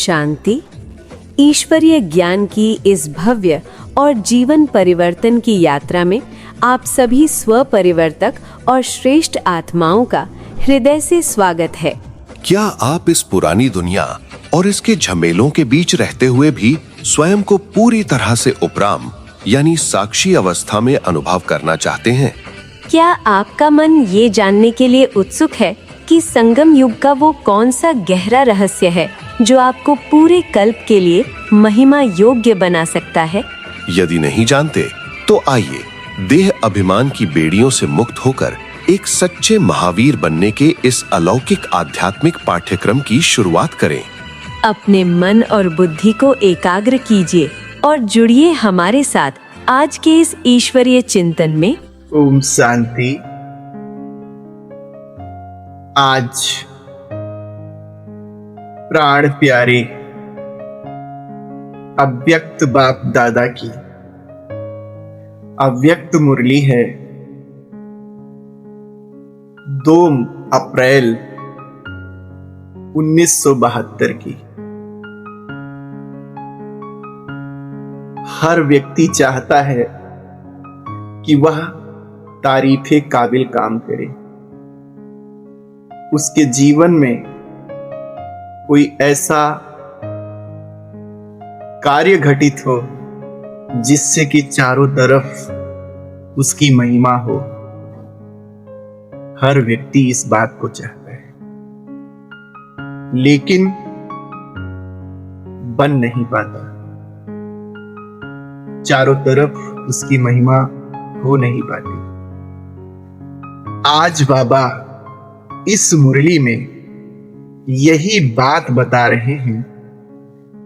शांति। ईश्वरीय ज्ञान की इस भव्य और जीवन परिवर्तन की यात्रा में आप सभी स्व परिवर्तक और श्रेष्ठ आत्माओं का हृदय से स्वागत है। क्या आप इस पुरानी दुनिया और इसके झमेलों के बीच रहते हुए भी स्वयं को पूरी तरह से उपराम यानी साक्षी अवस्था में अनुभव करना चाहते हैं? क्या आपका मन ये जानने के लिए उत्सुक है कि संगम युग का वो कौन सा गहरा रहस्य है जो आपको पूरे कल्प के लिए महिमा योग्य बना सकता है? यदि नहीं जानते तो आइए देह अभिमान की बेड़ियों से मुक्त होकर एक सच्चे महावीर बनने के इस अलौकिक आध्यात्मिक पाठ्यक्रम की शुरुआत करें। अपने मन और बुद्धि को एकाग्र कीजिए और जुड़िए हमारे साथ आज के इस ईश्वरीय चिंतन में। ओम शांति। आज प्राण प्यारे अव्यक्त बाप दादा की अव्यक्त मुरली है। 2 अप्रैल 1972 की। हर व्यक्ति चाहता है कि वह तारीफे काबिल काम करे, उसके जीवन में कोई ऐसा कार्य घटित हो जिससे कि चारों तरफ उसकी महिमा हो। हर व्यक्ति इस बात को चाहता है, लेकिन बन नहीं पाता। चारों तरफ उसकी महिमा हो नहीं पाती। आज बाबा इस मुरली में यही बात बता रहे हैं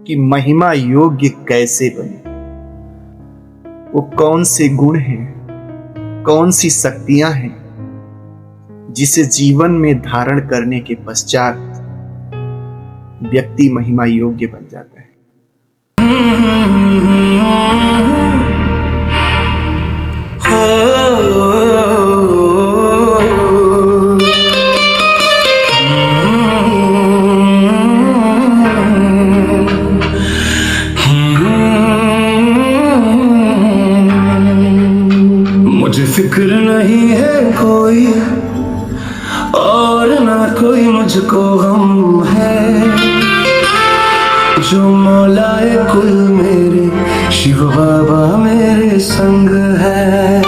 कि महिमा योग्य कैसे बने। वो कौन से गुण हैं, कौन सी शक्तियां हैं जिसे जीवन में धारण करने के पश्चात व्यक्ति महिमा योग्य बन जाता है। मुझे फिक्र नहीं है कोई और ना कोई मुझको गम है, जो मौलाए कुल मेरे शिव बाबा मेरे संग है।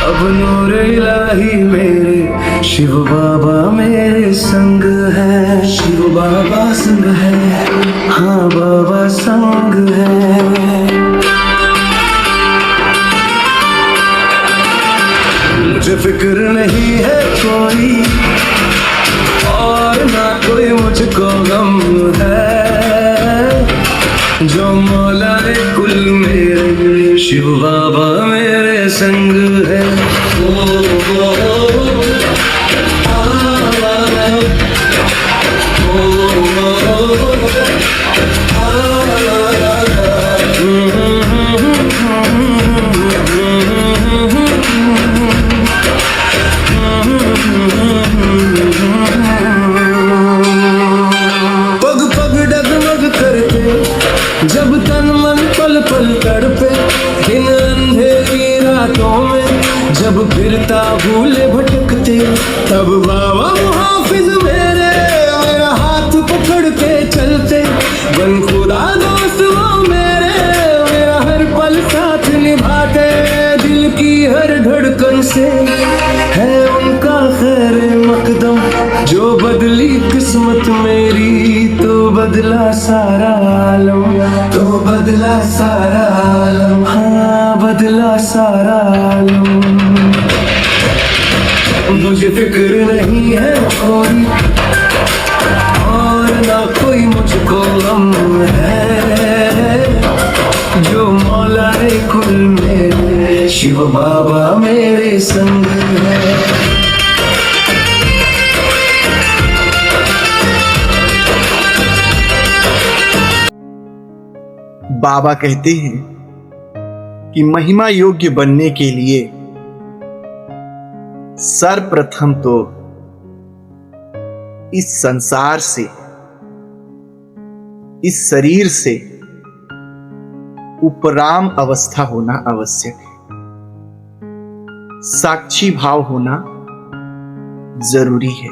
अब नूर इलाही मेरे शिव बाबा मेरे संग है। शिव बाबा संग है, हाँ बाबा संग है। मुझे फिक्र नहीं है कोई और ना कोई मुझको गम है, जो मौला कुल मेरे शिव बाबा मेरे संग है। जब तन मन पल पल तड़पे इन अंधेरी रातों में, जब फिरता भूले भटकते तब बाबा मुहाफिज मेरे मेरा हाथ पकड़ के चलते। बन खुदा दोस्त वो मेरा हर पल साथ निभाते। दिल की हर धड़कन से है उनका खैर मकदम, जो बदली किस्मत मेरी तो बदला सारा आलम, तो बदला सारा आलम, हाँ बदला सारा आलम। मुझे फिक्र नहीं है कोई और ना कोई मुझको गम है, जो मौला कुल मेरे शिव बाबा मेरे संग है। बाबा कहते हैं कि महिमा योग्य बनने के लिए सर्वप्रथम तो इस संसार से इस शरीर से उपराम अवस्था होना आवश्यक है। साक्षी भाव होना जरूरी है।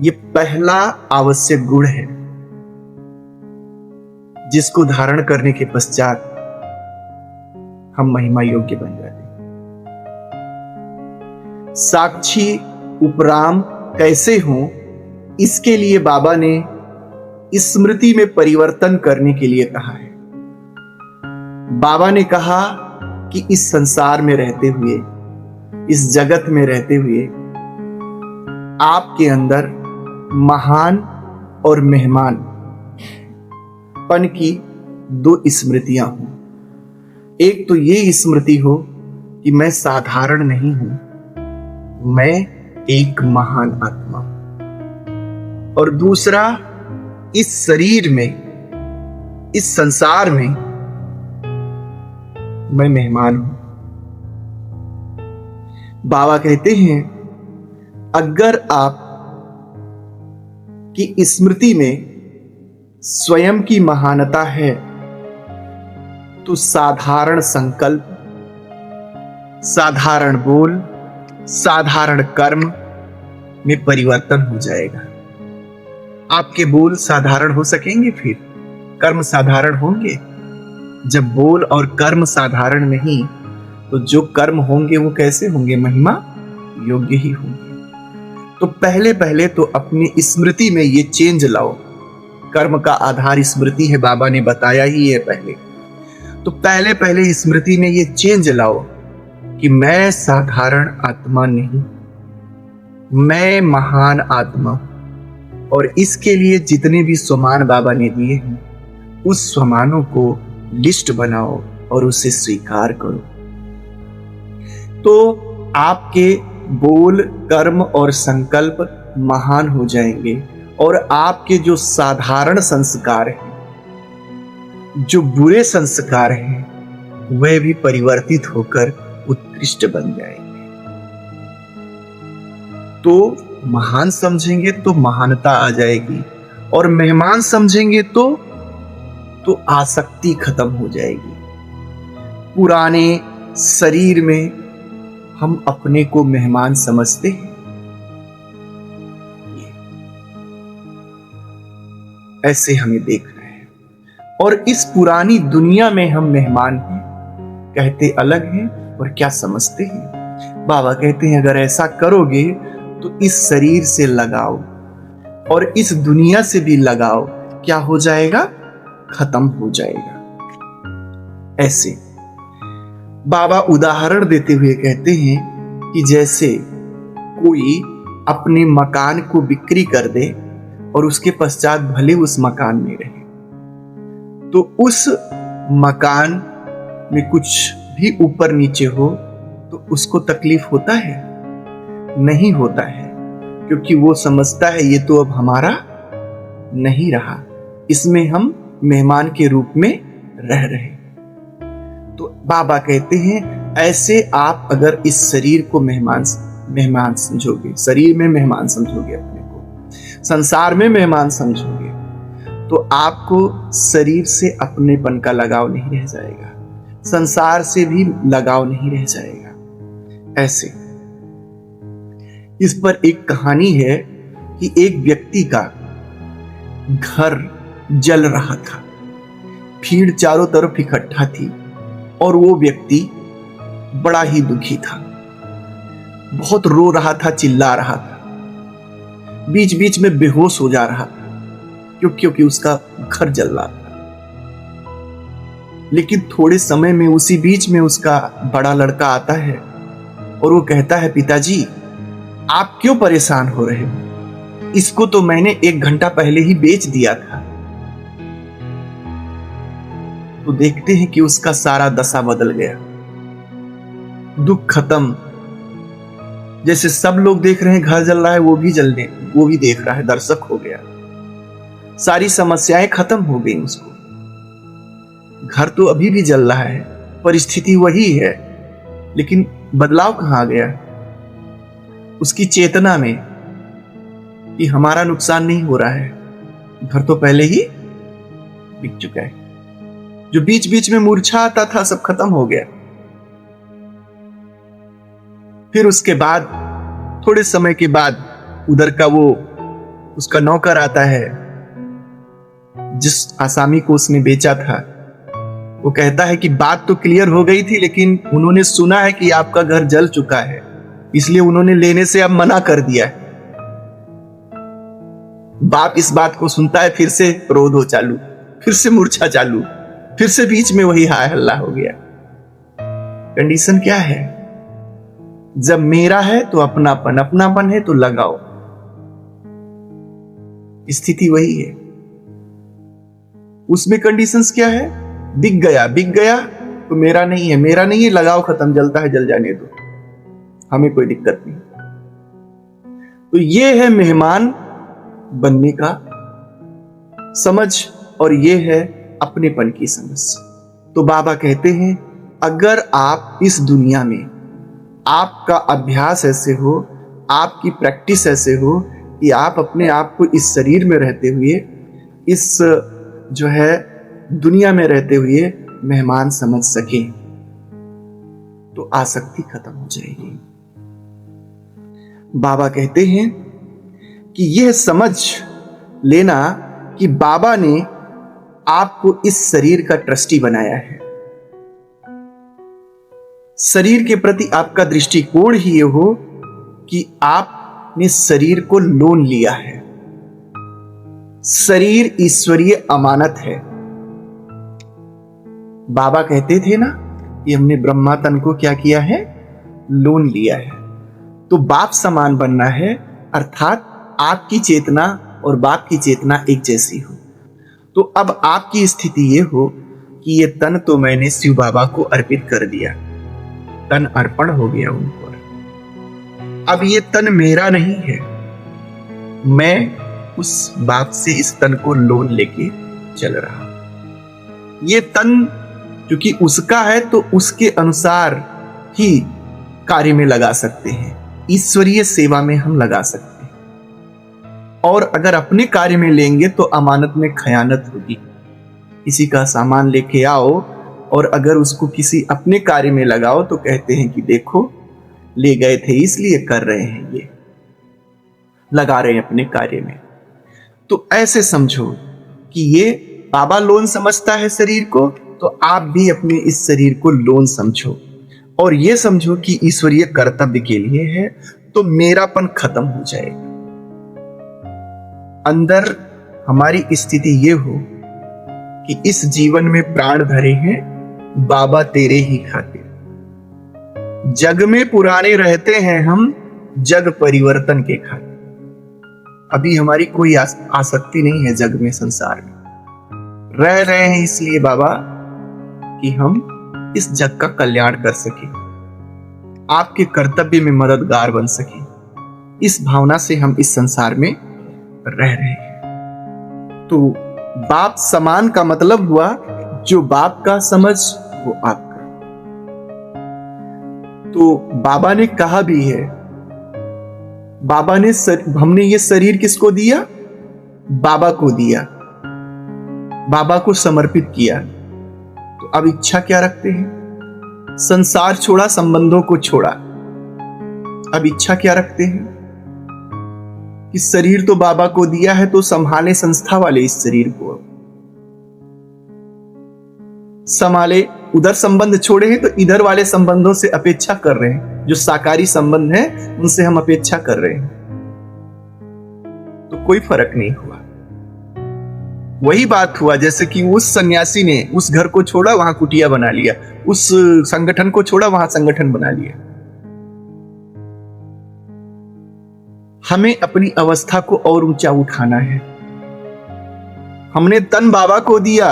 ये पहला आवश्यक गुण है जिसको धारण करने के पश्चात हम महिमा योग्य बन जाते हैं। साक्षी उपराम कैसे हों, इसके लिए बाबा ने स्मृति में परिवर्तन करने के लिए कहा है। बाबा ने कहा कि इस संसार में रहते हुए, इस जगत में रहते हुए आपके अंदर महान और मेहमान पन की दो स्मृतियां हों। एक तो ये स्मृति हो कि मैं साधारण नहीं हूं, मैं एक महान आत्मा हूं। और दूसरा, इस शरीर में, इस संसार में मैं मेहमान हूं। बाबा कहते हैं अगर आप की स्मृति में स्वयं की महानता है तो साधारण संकल्प, साधारण बोल, साधारण कर्म में परिवर्तन हो जाएगा। आपके बोल साधारण हो सकेंगे, फिर कर्म साधारण होंगे। जब बोल और कर्म साधारण नहीं तो जो कर्म होंगे वो कैसे होंगे? महिमा योग्य ही होंगे। तो पहले पहले तो अपनी स्मृति में ये चेंज लाओ। कर्म का आधार स्मृति है, बाबा ने बताया ही है पहले। तो पहले पहले स्मृति में ये चेंज लाओ कि मैं साधारण आत्मा नहीं, मैं महान आत्मा हूं। और इसके लिए जितने भी स्वमान बाबा ने दिए हैं उस स्वमानों को लिस्ट बनाओ और उसे स्वीकार करो। तो आपके बोल, कर्म और संकल्प महान हो जाएंगे और आपके जो साधारण संस्कार हैं, जो बुरे संस्कार हैं, वे भी परिवर्तित होकर उत्कृष्ट बन जाएंगे। तो महान समझेंगे तो महानता आ जाएगी और मेहमान समझेंगे तो आसक्ति खत्म हो जाएगी। पुराने शरीर में हम अपने को मेहमान समझते हैं, ऐसे हमें देखना है। और इस पुरानी दुनिया में हम मेहमान हैं, कहते अलग हैं और क्या समझते हैं। बाबा कहते हैं अगर ऐसा करोगे तो इस शरीर से लगाओ और इस दुनिया से भी लगाओ, क्या हो जाएगा? खत्म हो जाएगा। ऐसे बाबा उदाहरण देते हुए कहते हैं कि जैसे कोई अपने मकान को बिक्री कर दे और उसके पश्चात भले उस मकान में रहे, तो उस मकान में कुछ भी ऊपर नीचे हो तो उसको तकलीफ होता है? नहीं होता है, क्योंकि वो समझता है ये तो अब हमारा नहीं रहा, इसमें हम मेहमान के रूप में रह रहे। तो बाबा कहते हैं ऐसे आप अगर इस शरीर को मेहमान समझोगे, शरीर में मेहमान समझोगे, अपने को संसार में मेहमान समझोगे, तो आपको शरीर से अपनेपन का लगाव नहीं रह जाएगा, संसार से भी लगाव नहीं रह जाएगा। ऐसे इस पर एक कहानी है कि एक व्यक्ति का घर जल रहा था, भीड़ चारों तरफ इकट्ठा थी और वो व्यक्ति बड़ा ही दुखी था, बहुत रो रहा था, चिल्ला रहा था, बीच बीच में बेहोश हो जा रहा था क्योंकि उसका घर जल रहा था। लेकिन थोड़े समय में उसी बीच में उसका बड़ा लड़का आता है और वो कहता है पिताजी आप क्यों परेशान हो रहे हो? इसको तो मैंने 1 घंटा पहले ही बेच दिया था। तो देखते हैं कि उसका सारा दशा बदल गया, दुख खत्म। जैसे सब लोग देख रहे हैं घर जल रहा है, वो भी देख रहा है, दर्शक हो गया। सारी समस्याएं खत्म हो गई उसको। घर तो अभी भी जल रहा है, परिस्थिति वही है, लेकिन बदलाव कहां आ गया? उसकी चेतना में कि हमारा नुकसान नहीं हो रहा है, घर तो पहले ही बिक चुका है। जो बीच बीच में मूर्छा आता था सब खत्म हो गया। फिर उसके बाद थोड़े समय के बाद उधर का वो उसका नौकर आता है, जिस आसामी को उसने बेचा था। वो कहता है कि बात तो क्लियर हो गई थी, लेकिन उन्होंने सुना है कि आपका घर जल चुका है, इसलिए उन्होंने लेने से अब मना कर दिया है। बाप इस बात को सुनता है, फिर से क्रोध हो चालू, फिर से मूर्छा चालू, फिर से बीच में वही हाय हल्ला हो गया। कंडीशन क्या है? जब मेरा है तो अपनापन, अपनापन है तो लगाओ। स्थिति वही है। उसमें कंडीशंस क्या है? बिक गया तो मेरा नहीं है, मेरा नहीं है, लगाओ, खत्म, जलता है जल जाने दो, हमें कोई दिक्कत नहीं। तो ये है मेहमान बनने का समझ, और ये है अपनेपन की समझ। तो बाबा कहते हैं अगर आप इस दुनिया में आपका अभ्यास ऐसे हो, आपकी प्रैक्टिस ऐसे हो कि आप अपने आप को इस शरीर में रहते हुए, इस जो है दुनिया में रहते हुए मेहमान समझ सके, तो आसक्ति खत्म हो जाएगी। बाबा कहते हैं कि यह समझ लेना कि बाबा ने आपको इस शरीर का ट्रस्टी बनाया है। शरीर के प्रति आपका दृष्टिकोण ही ये हो कि आपने शरीर को लोन लिया है। शरीर ईश्वरीय अमानत है। बाबा कहते थे ना कि हमने ब्रह्मा तन को क्या किया है? लोन लिया है। तो बाप समान बनना है, अर्थात आपकी चेतना और बाप की चेतना एक जैसी हो। तो अब आपकी स्थिति ये हो कि ये तन तो मैंने शिव बाबा को अर्पित कर दिया, तन अर्पण हो गया उन पर। अब ये तन मेरा नहीं है, मैं उस बाप से इस तन को लोन लेके चल रहा। ये तन क्योंकि उसका है तो उसके अनुसार ही कार्य में लगा सकते हैं, ईश्वरीय सेवा में हम लगा सकते हैं। और अगर अपने कार्य में लेंगे तो अमानत में खयानत होगी। किसी का सामान लेके आओ और अगर उसको किसी अपने कार्य में लगाओ तो कहते हैं कि देखो ले गए थे इसलिए कर रहे हैं, ये लगा रहे हैं अपने कार्य में। तो ऐसे समझो कि ये बाबा लोन समझता है शरीर को, तो आप भी अपने इस शरीर को लोन समझो और ये समझो कि ईश्वरीय कर्तव्य के लिए है, तो मेरापन खत्म हो जाएगा। अंदर हमारी स्थिति ये हो कि इस जीवन में प्राण धरे हैं बाबा तेरे ही खातिर। जग में पुराने रहते हैं हम, जग परिवर्तन के खातिर। अभी हमारी कोई आसक्ति नहीं है जग में, संसार में रह रहे हैं इसलिए बाबा कि हम इस जग का कल्याण कर सके, आपके कर्तव्य में मददगार बन सके। इस भावना से हम इस संसार में रह रहे हैं। तो बाप समान का मतलब हुआ जो बाप का समझ वो आपका। तो बाबा ने कहा भी है, बाबा ने हमने ये शरीर किसको दिया? बाबा को दिया, बाबा को समर्पित किया। तो अब इच्छा क्या रखते हैं? संसार छोड़ा, संबंधों को छोड़ा। अब इच्छा क्या रखते हैं कि शरीर तो बाबा को दिया है तो संभाले संस्था वाले इस शरीर को, संभाले। उधर संबंध छोड़े हैं तो इधर वाले संबंधों से अपेक्षा कर रहे हैं, जो साकारी संबंध है उनसे हम अपेक्षा कर रहे हैं। तो कोई फर्क नहीं हुआ। वही बात हुआ जैसे कि उस सन्यासी ने उस घर को छोड़ा, वहां कुटिया बना लिया, उस संगठन को छोड़ा, वहां संगठन बना लिया। हमें अपनी अवस्था को और ऊंचा उठाना है। हमने तन बाबा को दिया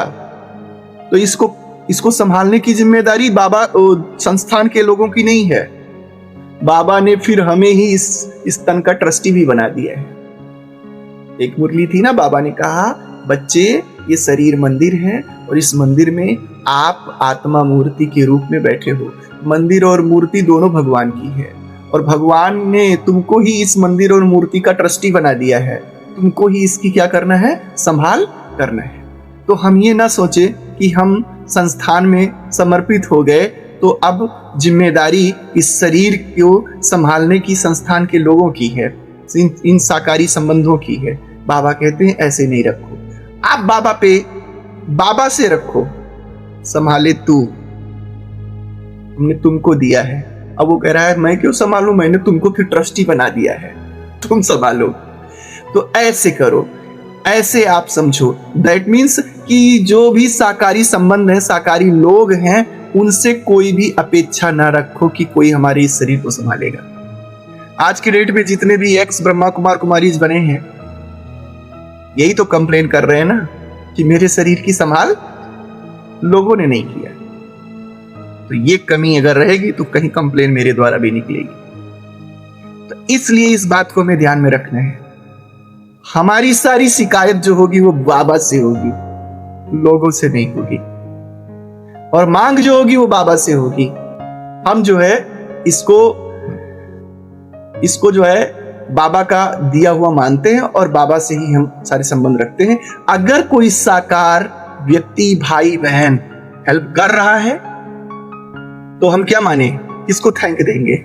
तो इसको संभालने की जिम्मेदारी बाबा संस्थान के लोगों की नहीं है। बाबा ने फिर हमें ही इस तन का ट्रस्टी भी बना दिया है। एक मुरली थी ना, बाबा ने कहा बच्चे ये शरीर मंदिर है और इस मंदिर में आप आत्मा मूर्ति के रूप में बैठे हो। मंदिर और मूर्ति दोनों भगवान की है और भगवान ने तुमको ही इस मंदिर और मूर्ति का ट्रस्टी बना दिया है। तुमको ही इसकी क्या करना है, संभाल करना है। तो हम ये ना सोचे कि हम संस्थान में समर्पित हो गए तो अब जिम्मेदारी इस शरीर को संभालने की संस्थान के लोगों की है, इन साकारी संबंधों की है। बाबा कहते हैं ऐसे नहीं रखो, आप बाबा से रखो, संभाले तू, हमने तुमको दिया है। अब वो कह रहा है मैं क्यों संभालूं, मैंने तुमको फिर ट्रस्टी बना दिया है, तुम संभालो। तो ऐसे करो, ऐसे आप समझो। दैट मीन्स कि जो भी साकारी संबंध है, साकारी लोग हैं, उनसे कोई भी अपेक्षा ना रखो कि कोई हमारे इस शरीर को संभालेगा। आज के डेट में जितने भी एक्स ब्रह्मा कुमार कुमारीज बने हैं, यही तो कंप्लेन कर रहे हैं ना कि मेरे शरीर की संभाल लोगों ने नहीं किया। तो ये कमी अगर रहेगी तो कहीं कंप्लेन मेरे द्वारा भी निकलेगी। तो इसलिए इस बात को हमें ध्यान में रखना है। हमारी सारी शिकायत जो होगी वो बाबा से होगी, लोगों से नहीं होगी। और मांग जो होगी वो बाबा से होगी। हम जो है इसको जो है बाबा का दिया हुआ मानते हैं और बाबा से ही हम सारे संबंध रखते हैं। अगर कोई साकार व्यक्ति, भाई बहन हेल्प कर रहा है तो हम क्या माने, किसको थैंक देंगे?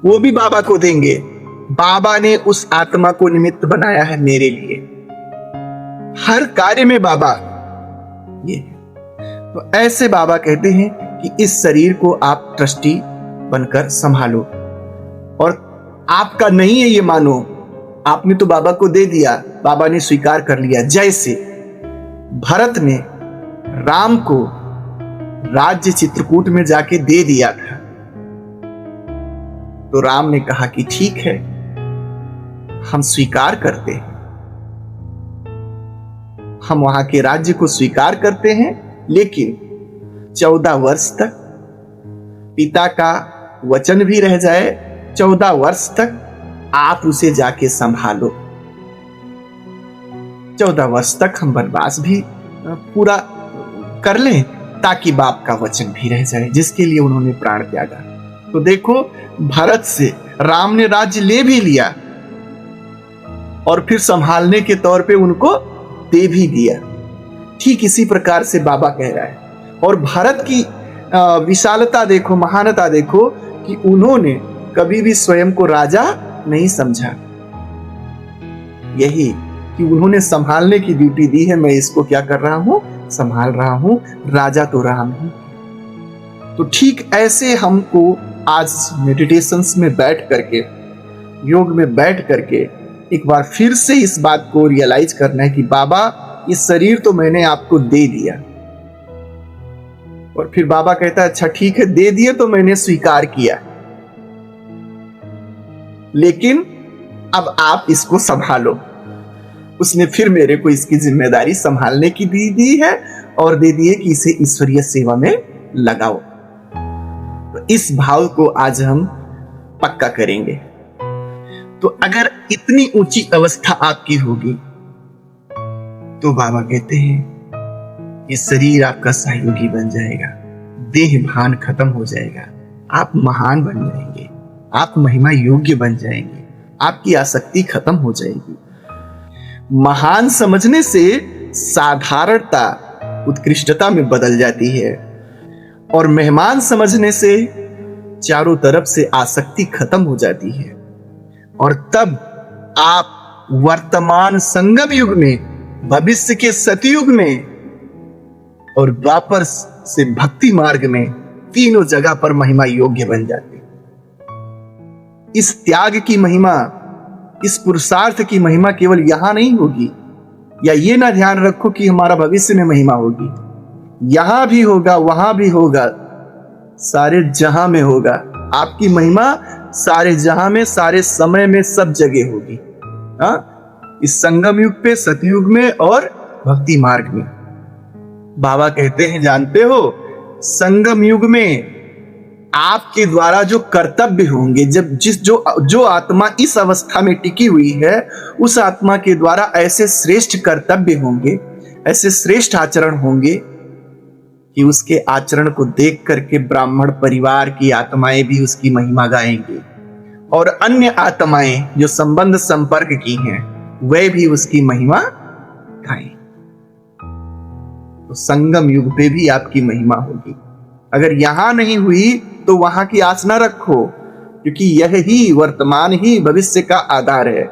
वो भी बाबा को देंगे। बाबा ने उस आत्मा को निमित्त बनाया है मेरे लिए, हर कार्य में बाबा ये। तो ऐसे बाबा कहते हैं कि इस शरीर को आप ट्रस्टी बनकर संभालो, और आपका नहीं है ये मानो, आपने तो बाबा को दे दिया, बाबा ने स्वीकार कर लिया। जैसे भरत ने राम को राज्य चित्रकूट में जाके दे दिया था, तो राम ने कहा कि ठीक है, हम स्वीकार करते हैं, हम वहां के राज्य को स्वीकार करते हैं, लेकिन 14 वर्ष तक पिता का वचन भी रह जाए, 14 वर्ष तक आप उसे जाके संभालो। 14 वर्ष तक हम वनवास भी पूरा कर लें ताकि बाप का वचन भी रह जाए जिसके लिए उन्होंने प्राण त्यागा। तो देखो, भरत से राम ने राज्य ले भी लिया और फिर संभालने के तौर पे उनको दे भी दिया। ठीक इसी प्रकार से बाबा कह रहा है। और भरत की विशालता देखो, महानता देखो कि उन्होंने कभी भी स्वयं को राजा नहीं समझा। यही कि उन्होंने संभालने की ड्यूटी दी है, मैं इसको क्या कर रहा हूं, संभाल रहा हूं, राजा तो राम हूं। तो ठीक ऐसे हमको आज मेडिटेशंस में बैठ करके, योग में बैठ करके एक बार फिर से इस बात को रियलाइज करना है कि बाबा, इस शरीर तो मैंने आपको दे दिया। और फिर बाबा कहता है अच्छा ठीक है, दे दिए तो मैंने स्वीकार किया, लेकिन अब आप इसको संभालो। उसने फिर मेरे को इसकी जिम्मेदारी संभालने की दी है और दे दी है कि इसे ईश्वरीय सेवा में लगाओ। तो इस भाव को आज हम पक्का करेंगे। तो अगर इतनी ऊंची अवस्था आपकी होगी तो बाबा कहते हैं ये शरीर आपका सहयोगी बन जाएगा, देह भान खत्म हो जाएगा, आप महान बन जाएंगे, आप महिमा योग्य बन जाएंगे, आपकी आसक्ति खत्म हो जाएगी। महान समझने से साधारणता उत्कृष्टता में बदल जाती है और मेहमान समझने से चारों तरफ से आसक्ति खत्म हो जाती है। और तब आप वर्तमान संगम युग में, भविष्य के सतयुग में और द्वापर से भक्ति मार्ग में, तीनों जगह पर महिमा योग्य बन जाते। इस त्याग की महिमा, इस पुरुषार्थ की महिमा केवल यहां नहीं होगी, या ये ना ध्यान रखो कि हमारा भविष्य में महिमा होगी। यहां भी होगा, वहां भी होगा, सारे जहां में होगा। आपकी महिमा सारे जहां में, सारे समय में, सब जगह होगी। इस संगम युग पे, सतयुग में और भक्ति मार्ग में। बाबा कहते हैं जानते हो, संगम युग में आपके द्वारा जो कर्तव्य होंगे, जो आत्मा इस अवस्था में टिकी हुई है, उस आत्मा के द्वारा ऐसे श्रेष्ठ कर्तव्य होंगे, ऐसे श्रेष्ठ आचरण होंगे कि उसके आचरण को देख करके ब्राह्मण परिवार की आत्माएं भी उसकी महिमा गाएंगे, और अन्य आत्माएं जो संबंध संपर्क की हैं वे भी उसकी महिमा गाएं। तो संगम युग पे भी आपकी महिमा होगी। अगर यहां नहीं हुई तो वहां की आस न रखो, क्योंकि यह ही वर्तमान ही भविष्य का आधार है।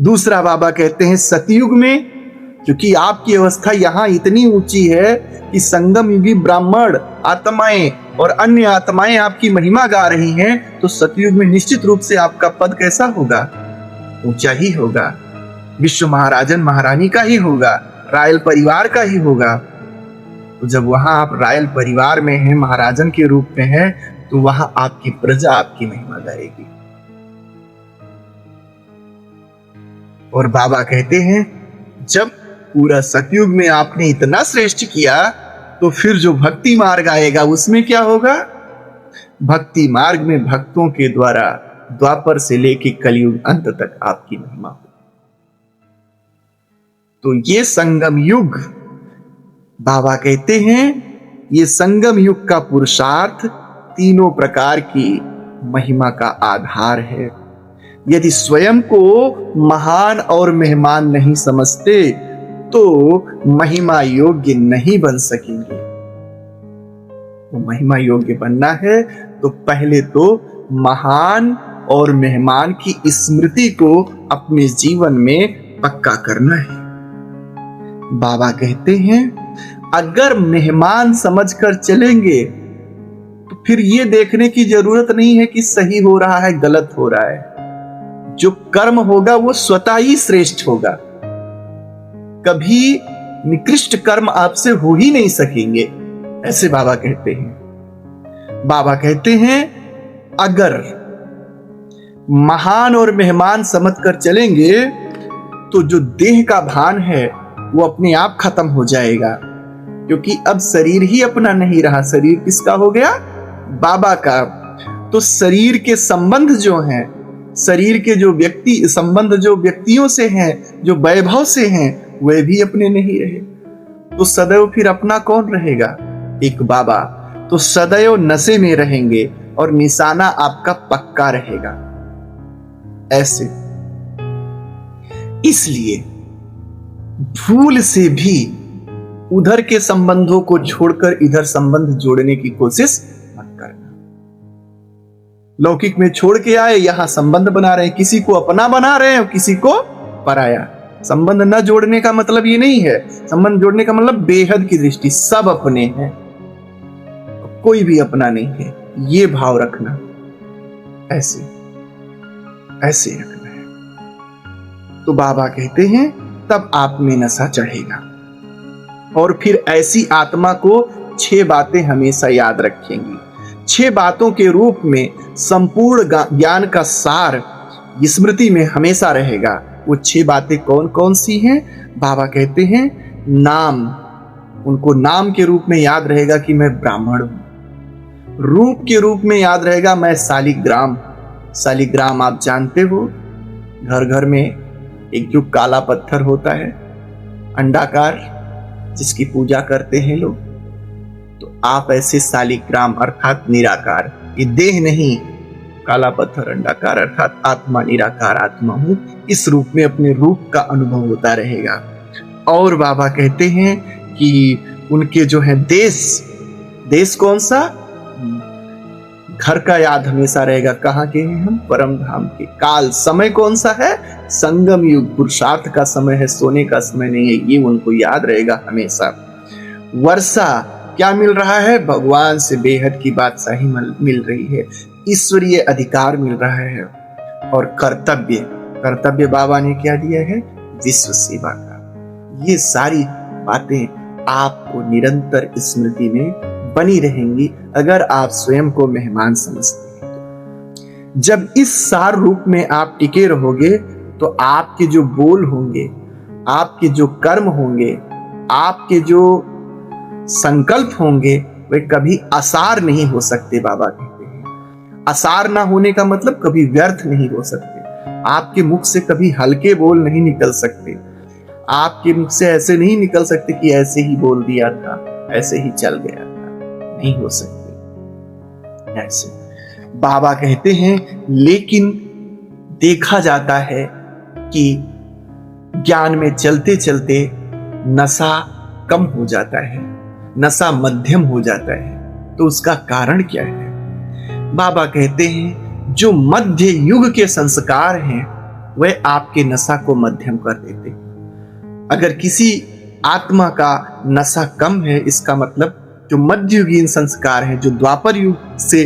दूसरा बाबा कहते हैं सतयुग में, क्योंकि आपकी अवस्था यहां इतनी ऊंची है कि संगम युगी ब्राह्मण आत्माएं और अन्य आत्माएं आपकी महिमा गा रही हैं, तो सतयुग में निश्चित रूप से आपका पद कैसा होगा? ऊंचा ही होगा, विश्व महाराजन महारानी का ही होगा, रायल परिवार का ही होगा। तो जब वहां आप रायल परिवार में हैं, महाराजन के रूप में हैं, तो वहां आपकी प्रजा आपकी महिमा गाएगी। और बाबा कहते हैं जब पूरा सतयुग में आपने इतना श्रेष्ठ किया, तो फिर जो भक्ति मार्ग आएगा उसमें क्या होगा? भक्ति मार्ग में भक्तों के द्वारा द्वापर से लेके कलयुग अंत तक आपकी महिमा हो। तो ये संगम युग, बाबा कहते हैं ये संगम युग का पुरुषार्थ तीनों प्रकार की महिमा का आधार है। यदि स्वयं को महान और मेहमान नहीं समझते तो महिमा योग्य नहीं बन सकेंगे। तो महिमा योग्य बनना है तो पहले तो महान और मेहमान की स्मृति को अपने जीवन में पक्का करना है। बाबा कहते हैं अगर मेहमान समझकर चलेंगे तो फिर ये देखने की जरूरत नहीं है कि सही हो रहा है गलत हो रहा है। जो कर्म होगा वो स्वतः ही श्रेष्ठ होगा। कभी निकृष्ट कर्म आपसे हो ही नहीं सकेंगे, ऐसे बाबा कहते हैं। बाबा कहते हैं अगर महान और मेहमान समझकर चलेंगे तो जो देह का भान है वो अपने आप खत्म हो जाएगा, क्योंकि अब शरीर ही अपना नहीं रहा। शरीर किसका हो गया? बाबा का। तो शरीर के संबंध जो हैं, शरीर के जो व्यक्ति संबंध जो व्यक्तियों से हैं, जो वैभव से हैं, वे भी अपने नहीं रहे। तो सदैव फिर अपना कौन रहेगा? एक बाबा। तो सदैव नशे में रहेंगे और निशाना आपका पक्का रहेगा। ऐसे इसलिए भूल से भी उधर के संबंधों को छोड़कर इधर संबंध जोड़ने की कोशिश मत करना। लौकिक में छोड़ के आए, यहां संबंध बना रहे हैं, किसी को अपना बना रहे हैं और किसी को पराया। संबंध न जोड़ने का मतलब ये नहीं है, संबंध जोड़ने का मतलब बेहद की दृष्टि सब अपने हैं, कोई भी अपना नहीं है, ये भाव रखना। ऐसे ऐसे रखना है। तो बाबा कहते हैं तब आप में नशा चढ़ेगा। और फिर ऐसी आत्मा को 6 बातें हमेशा याद रखेंगी। 6 बातों के रूप में संपूर्ण ज्ञान का सार स्मृति में हमेशा रहेगा। वो 6 बातें कौन कौन सी हैं? बाबा कहते हैं नाम, उनको नाम के रूप में याद रहेगा कि मैं ब्राह्मण हूं। रूप के रूप में याद रहेगा मैं शालिग्राम। शालिग्राम आप जानते हो, घर घर में एक जो काला पत्थर होता है अंडाकार, जिसकी पूजा करते हैं लोग। तो आप ऐसे शालिग्राम अर्थात निराकार, ये देह नहीं, काला पत्थर अंडाकार अर्थात आत्मा, निराकार आत्मा हूं, इस रूप में अपने रूप का अनुभव होता रहेगा। और बाबा कहते हैं कि उनके जो है देश कौन सा? घर का याद हमेशा रहेगा। कहाँ के हैं हम? परम धाम के। काल, समय कौन सा है? संगम युग, पुरुषार्थ का समय है, सोने का समय नहीं है, ये उनको याद रहेगा हमेशा। वर्षा, क्या मिल रहा है? भगवान से बेहद की बादशाही मिल रही है, ईश्वरीय अधिकार मिल रहा है। और कर्तव्य बाबा ने क्या दिया है? विश्व सेवा का। ये सारी बातें आपको निरंतर स्मृति में बनी रहेंगी अगर आप स्वयं को मेहमान समझते हैं। जब इस सार रूप में आप टिके रहोगे तो आपके जो बोल होंगे, आपके जो कर्म होंगे, आपके जो संकल्प होंगे, वे कभी असार नहीं हो सकते। बाबा कहते हैं असार ना होने का मतलब कभी व्यर्थ नहीं हो सकते। आपके मुख से कभी हल्के बोल नहीं निकल सकते। आपके मुख से ऐसे नहीं निकल सकते कि ऐसे ही बोल दिया था, ऐसे ही चल गया था, नहीं हो सकते ऐसे। बाबा कहते हैं लेकिन देखा जाता है कि ज्ञान में चलते चलते नशा कम हो जाता है, नशा मध्यम हो जाता है, तो उसका कारण क्या है? बाबा कहते हैं जो मध्य युग के संस्कार हैं वह आपके नशा को मध्यम कर देते हैं। अगर किसी आत्मा का नशा कम है, इसका मतलब जो मध्ययुगीन संस्कार हैं, जो द्वापर युग से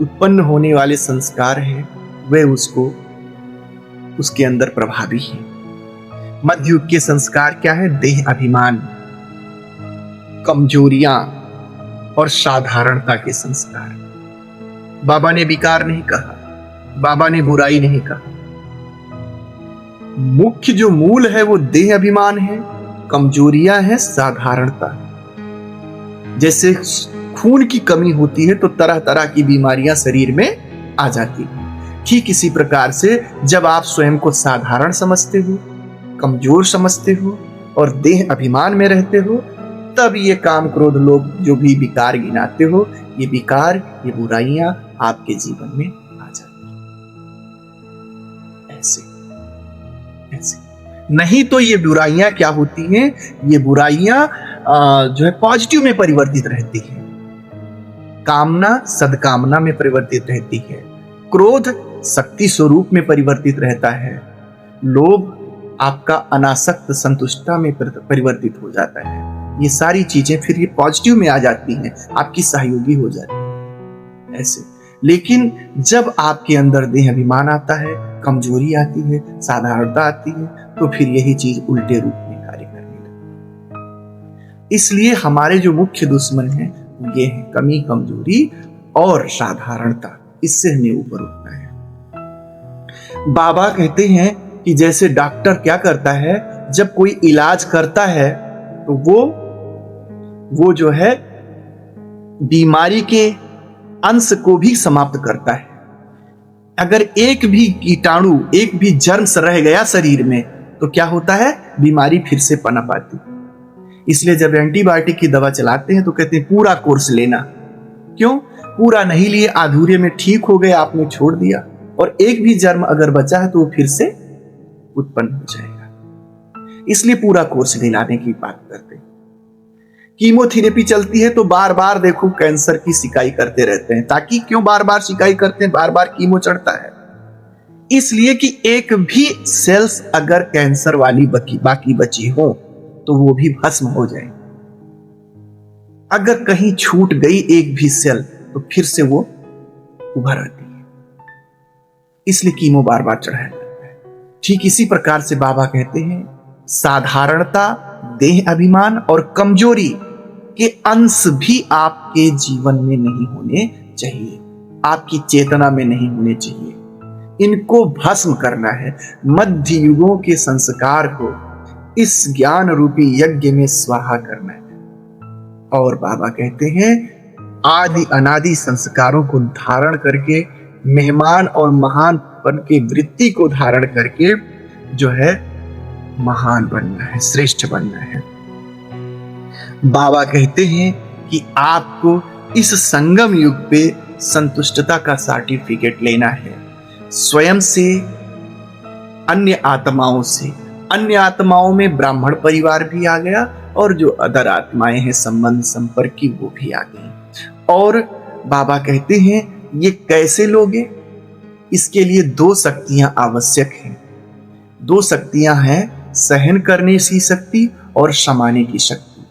उत्पन्न होने वाले संस्कार हैं, वे उसके अंदर प्रभावी हैं। मध्ययुग के संस्कार क्या है? देह अभिमान, कमजोरियां और साधारणता के संस्कार। बाबा ने विकार नहीं कहा, बाबा ने बुराई नहीं कहा। मुख्य जो मूल है वो देह अभिमान है, कमजोरियां है, साधारणता। जैसे खून की कमी होती है तो तरह तरह की बीमारियां शरीर में आ जाती है। ठीक इसी प्रकार से जब आप स्वयं को साधारण समझते हो, कमजोर समझते हो और देह अभिमान में रहते हो, तब ये काम क्रोध लोग जो भी विकार गिनाते हो, ये विकार, ये बुराइयां आपके जीवन में आ जाती हैं। ऐसे नहीं तो ये बुराइयां क्या होती हैं? ये बुराइयां जो है पॉजिटिव में परिवर्तित रहती है, कामना सद्कामना में परिवर्तित रहती है, क्रोध शक्ति स्वरूप में परिवर्तित रहता है, लोभ आपका अनासक्त संतुष्टता में परिवर्तित हो जाता है। ये सारी चीजें फिर ये पॉजिटिव में आ जाती हैं, आपकी सहयोगी हो जाती है ऐसे। लेकिन जब आपके अंदर देह अभिमान आता है, कमजोरी आती है, साधारणता आती है, तो फिर यही चीज उल्टे रूप में कार्य करने लगती है। इसलिए हमारे जो मुख्य दुश्मन हैं ये है कमी, कमजोरी और साधारणता। इससे हमें ऊपर उठना है। बाबा कहते हैं कि जैसे डॉक्टर क्या करता है, जब कोई इलाज करता है तो वो जो है बीमारी के अंश को भी समाप्त करता है। अगर एक भी कीटाणु, एक भी जर्म्स रह गया शरीर में तो क्या होता है? बीमारी फिर से पनप आती। इसलिए जब एंटीबायोटिक की दवा चलाते हैं तो कहते हैं पूरा कोर्स लेना। क्यों? पूरा नहीं लिए, आधूरे में ठीक हो गए, आपने छोड़ दिया, और एक भी जर्म अगर बचा है तो वो फिर से उत्पन्न हो जाएगा। इसलिए पूरा कोर्स दिलाने की बात करते हैं। कीमोथेरेपी चलती है तो बार बार देखो कैंसर की शिकायत करते रहते हैं। ताकि क्यों बार बार शिकायत करते हैं? बार बार कीमो चढ़ता है इसलिए कि एक भी सेल्स अगर कैंसर वाली बाकी बची हो तो वो भी भस्म हो जाए। अगर कहीं छूट गई एक भी सेल तो फिर से वो उभर आती है। इसलिए कीमो बार बार चढ़ाया जाता है। ठीक इसी प्रकार से बाबा कहते हैं साधारणता, देह अभिमान और कमजोरी के अंश भी आपके जीवन में नहीं होने चाहिए, आपकी चेतना में नहीं होने चाहिए। इनको भस्म करना है। मध्य युगों के संस्कार को इस ज्ञान रूपी यज्ञ में स्वाहा करना है। और बाबा कहते हैं आदि अनादि संस्कारों को धारण करके, मेहमान और महानपन की वृत्ति को धारण करके जो है महान बनना है, श्रेष्ठ बनना है। बाबा कहते हैं कि आपको इस संगम युग पे संतुष्टता का सर्टिफिकेट लेना है, स्वयं से, अन्य आत्माओं से। अन्य आत्माओं में ब्राह्मण परिवार भी आ गया और जो अदर आत्माएं हैं संबंध संपर्क की वो भी आ गई। और बाबा कहते हैं ये कैसे लोगे? इसके लिए दो शक्तियां आवश्यक हैं। दो शक्तियां हैं, सहन करने की शक्ति और समाने की शक्ति।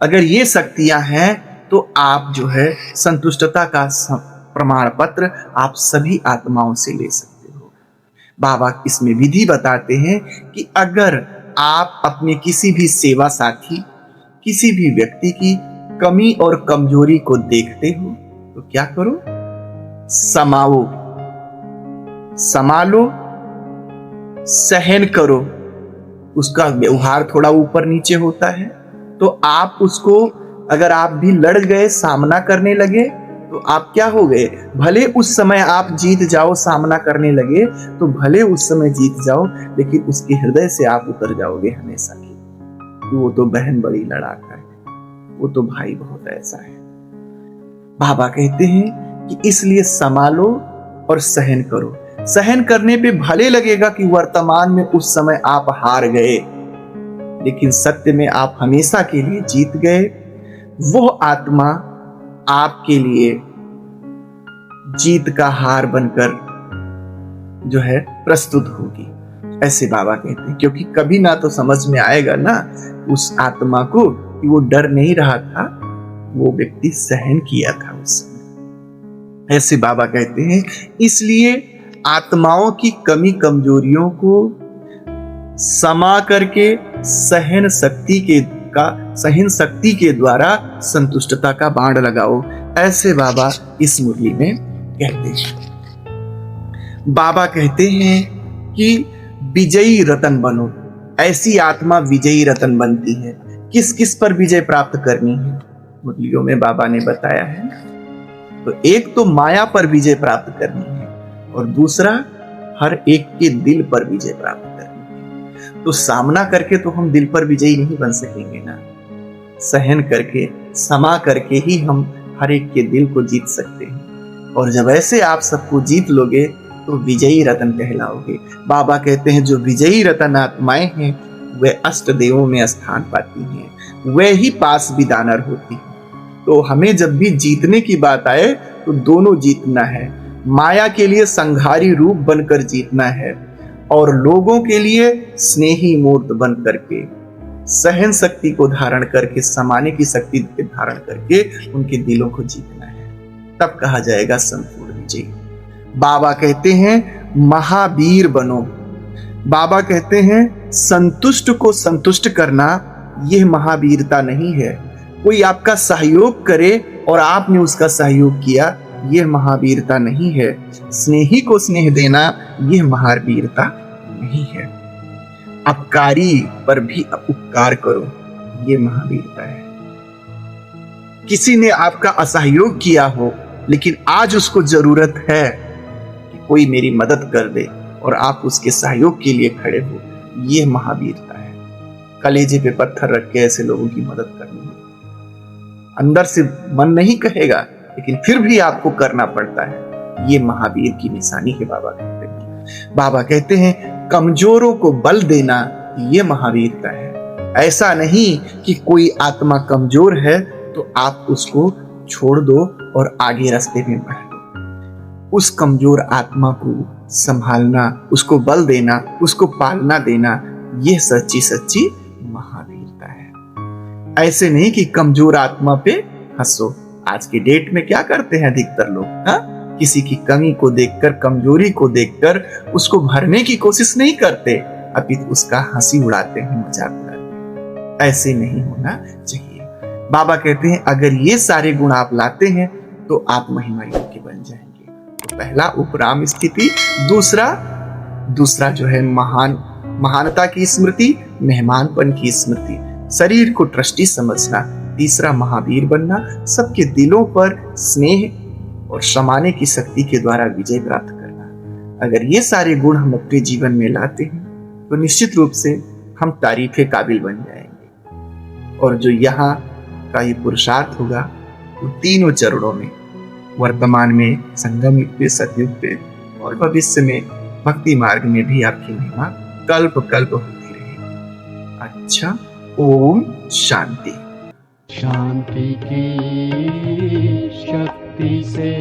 अगर ये शक्तियां हैं तो आप जो है संतुष्टता का प्रमाण पत्र आप सभी आत्माओं से ले सकते हो। बाबा इसमें विधि बताते हैं कि अगर आप अपने किसी भी सेवा साथी, किसी भी व्यक्ति की कमी और कमजोरी को देखते हो तो क्या करो? समाओ, संभालो, सहन करो। उसका व्यवहार थोड़ा ऊपर नीचे होता है तो आप उसको, अगर आप भी लड़ गए, सामना करने लगे तो आप क्या हो गए? भले उस समय आप जीत जाओ, सामना करने लगे तो भले उस समय जीत जाओ, लेकिन उसके हृदय से आप उतर जाओगे हमेशा की। वो तो बहन बड़ी लड़ाका है, वो तो भाई बहुत ऐसा है। बाबा कहते हैं कि इसलिए संभालो और सहन करो। सहन करने पे भले लगेगा कि वर्तमान में उस समय आप हार गए, लेकिन सत्य में आप हमेशा के लिए जीत गए। वो आत्मा आपके लिए जीत का हार बनकर जो है प्रस्तुत होगी, ऐसे बाबा कहते हैं। क्योंकि कभी ना तो समझ में आएगा ना उस आत्मा को कि वो डर नहीं रहा था, वो व्यक्ति सहन किया था उस समय, ऐसे बाबा कहते हैं। इसलिए आत्माओं की कमी कमजोरियों को समा करके सहन शक्ति के द्वारा संतुष्टता का बाण लगाओ, ऐसे बाबा इस मुरली में कहते हैं। बाबा कहते हैं कि विजयी रतन बनो। ऐसी आत्मा विजयी रतन बनती है। किस किस पर विजय प्राप्त करनी है मुरलियों में बाबा ने बताया है। तो एक तो माया पर विजय प्राप्त करनी है और दूसरा हर एक के दिल पर विजय प्राप्त करनी है। तो सामना करके तो हम दिल पर विजयी नहीं बन सकेंगे ना, सहन करके समा करके ही हम हर एक के दिल को जीत सकते हैं। और जब ऐसे आप सबको जीत लोगे तो विजयी रतन कहलाओगे। बाबा कहते हैं जो विजयी रतन आत्माएं हैं वे अष्ट देवों में स्थान पाती हैं, वे ही पास विदानर होती हैं। तो हमें जब भी जीतने की बात आए तो दोनों जीतना है। माया के लिए संघारी रूप बनकर जीतना है और लोगों के लिए स्नेही मूर्त बन करके, सहन शक्ति को धारण करके, समाने की शक्ति को धारण करके उनके दिलों को जीतना है। तब कहा जाएगा संपूर्ण विजय। बाबा कहते हैं महावीर बनो। बाबा कहते हैं संतुष्ट को संतुष्ट करना यह महावीरता नहीं है। कोई आपका सहयोग करे और आपने उसका सहयोग किया, यह महावीरता नहीं है। स्नेही को स्नेह देना यह महावीरता नहीं है। अपकारी पर भी उपकार करो, यह महावीरता है। किसी ने आपका असहयोग किया हो लेकिन आज उसको जरूरत है कि कोई मेरी मदद कर दे और आप उसके सहयोग के लिए खड़े हो, यह महावीरता है। कलेजे पे पत्थर रख के ऐसे लोगों की मदद करनी है। अंदर से मन नहीं कहेगा लेकिन फिर भी आपको करना पड़ता है, ये महावीर की निशानी है। बाबा कहते हैं, बाबा कहते हैं कमजोरों को बल देना ये महावीरता है। ऐसा नहीं कि कोई आत्मा कमजोर है तो आप उसको छोड़ दो और आगे रास्ते में बढ़ दो। उस कमजोर आत्मा को संभालना, उसको बल देना, उसको पालना देना, यह सच्ची सच्ची महावीरता है। ऐसे नहीं कि कमजोर आत्मा पे हंसो। आज के डेट में क्या करते हैं अधिकतर लोग, किसी की कमी को देखकर, कमजोरी को देखकर उसको भरने की कोशिश नहीं करते, अपितु उसका हंसी उड़ाते हैं, मजाक उड़ाते हैं। ऐसे नहीं होना चाहिए। बाबा कहते हैं अगर ये सारे गुण आप लाते हैं तो आप महिमा योग्य बन जाएंगे। तो पहला उपराम स्थिति, दूसरा जो है महानता की स्मृति, मेहमानपन की स्मृति, शरीर को ट्रस्टी समझना, तीसरा महावीर बनना, सबके दिलों पर स्नेह और समाने की शक्ति के द्वारा विजय प्राप्त करना। अगर ये सारे गुण हम अपने जीवन में लाते हैं तो निश्चित रूप से हम तारीफ काबिल बन जाएंगे। और जो यहाँ का ये पुरुषार्थ होगा वो तीनों चरणों में, वर्तमान में, संगम युग पे, सतयुग पे और भविष्य में भक्ति मार्ग में भी आपकी महिमा कल्प कल्प होती रहेगी। अच्छा, ओम शांति। शांति की शक्ति से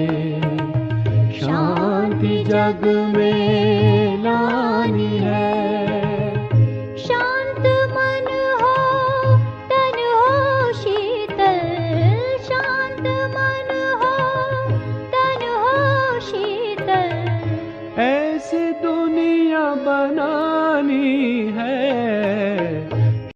शांति जग में लानी है। शांत मन हो, तन हो शीतल, शांत मन हो, तन हो शीतल। ऐसी दुनिया बनानी है